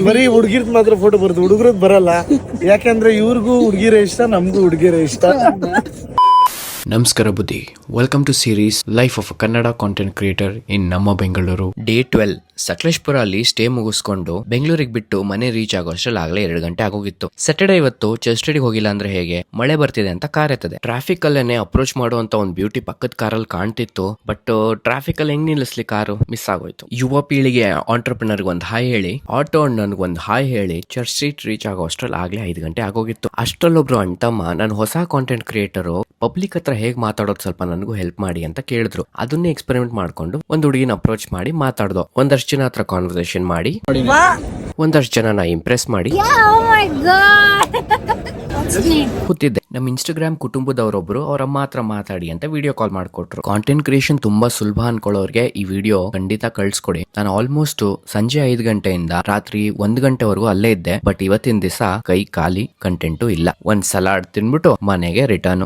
ಬರೀ ಹುಡುಗಿರ್ದ್ ಮಾತ್ರ ಫೋಟೋ ಬರುತ್ತೆ, ಹುಡುಗರದ್ ಬರಲ್ಲ. ಯಾಕಂದ್ರೆ ಇವ್ರಿಗೂ ಹುಡುಗಿರೇ ಇಷ್ಟ, ನಮ್ಗೂ ಹುಡುಗಿರೇ ಇಷ್ಟ. ನಮಸ್ಕಾರ ಬುದ್ಧಿ, welcome to series life of Kannada content creator in ನಮ್ಮ ಬೆಂಗಳೂರು. ಡೇ 12 ಸಕಲೇಶ್ಪುರ ಅಲ್ಲಿ ಸ್ಟೇ ಮುಗಿಸ್ಕೊಂಡು ಬೆಂಗಳೂರಿಗೆ ಬಿಟ್ಟು ಮನೆ ರೀಚ್ ಆಗೋಷ್ಟ್ರಲ್ಲಿ ಆಗಲೇ 2 ಗಂಟೆ ಆಗೋಗಿತ್ತು. ಸ್ಯಾಟರ್ಡೇ ಇವತ್ತು ಚರ್ಚ್ಡಿಗೆ ಹೋಗಿಲ್ಲ ಅಂದ್ರೆ ಹೇಗೆ, ಮಳೆ ಬರ್ತಿದೆ ಅಂತ ಕಾರ್ ಎತ್ತದೆ. ಟ್ರಾಫಿಕ್ ಅಲ್ಲೇನೆ ಅಪ್ರೋಚ್ ಮಾಡುವಂತ ಒಂದು ಬ್ಯೂಟಿ ಪಕ್ಕದ ಕಾರಲ್ಲಿ ಕಾಣ್ತಿತ್ತು. ಬಟ್ ಟ್ರಾಫಿಕ್ ಅಲ್ಲಿ ಹೆಂಗ್ ನಿಲ್ಲಿಸ್ಲಿ, ಕಾರು ಮಿಸ್ ಆಗೋಯ್ತು. ಯುವ ಪೀಳಿಗೆ ಆಂಟರ್ಪ್ರಿನರ್ ಒಂದು ಹಾಯ್ ಹೇಳಿ, ಆಟೋ ಅಣ್ಣನ್ಗೆ ಒಂದು ಹಾಯ್ ಹೇಳಿ ಚರ್ಚ್ ಸ್ಟ್ರೀಟ್ ರೀಚ್ ಆಗೋ ಅಷ್ಟ್ರಲ್ಲಿ ಆಗ್ಲೇ 5 ಗಂಟೆ ಆಗೋಗಿತ್ತು. ಅಷ್ಟ್ರಲ್ಲೊಬ್ರು ಅಣ್ತಮ್ಮ, ನಾನು ಹೊಸ ಕಾಂಟೆಂಟ್ ಕ್ರಿಯೇಟರು, ಪಬ್ಲಿಕ್ ಹತ್ರ ಹೇಗ್ ಮಾತಾಡೋದು ಸ್ವಲ್ಪ ನನಗೂ ಹೆಲ್ಪ್ ಮಾಡಿ ಅಂತ ಕೇಳಿದ್ರು. ಅದನ್ನೇ ಎಕ್ಸ್ಪೆರಿಮೆಂಟ್ ಮಾಡ್ಕೊಂಡು ಒಂದು ಹುಡುಗಿನ ಅಪ್ರೋಚ್ ಮಾಡಿ ಮಾತಾಡ್ದು. ಒಂದಷ್ಟು ಜನ ಹತ್ರ ಕಾನ್ವರ್ಸೇಷನ್ ಮಾಡಿ, ಒಂದಷ್ಟು ಜನನ ಇಂಪ್ರೆಸ್ ಮಾಡಿ ಕೂತಿದ್ದೆ. ನಮ್ಮ ಇನ್ಸ್ಟಾಗ್ರಾಮ್ ಕುಟುಂಬದವರೊಬ್ರು ಅವ್ರ ಅಮ್ಮ ಹತ್ರ ಮಾತಾಡಿ ಅಂತ ವಿಡಿಯೋ ಕಾಲ್ ಮಾಡ್ಕೊಟ್ರು. ಕಾಂಟೆಂಟ್ ಕ್ರಿಯೇಷನ್ ತುಂಬಾ ಸುಲಭ ಅನ್ಕೊಳ್ಳೋರ್ಗೆ ಈ ವಿಡಿಯೋ ಖಂಡಿತ ಕಳ್ಸ್ಕೊಡಿ. ನಾನು ಆಲ್ಮೋಸ್ಟ್ ಸಂಜೆ 5 ಗಂಟೆಯಿಂದ ರಾತ್ರಿ 1 ಗಂಟೆವರೆಗೂ ಅಲ್ಲೇ ಇದ್ದೆ. ಬಟ್ ಇವತ್ತಿನ ದಿವಸ ಕೈ ಖಾಲಿ, ಕಂಟೆಂಟು ಇಲ್ಲ. ಒಂದ್ ಸಲಾಡ್ ತಿನ್ಬಿಟ್ಟು ಮನೆಗೆ ರಿಟರ್ನ್.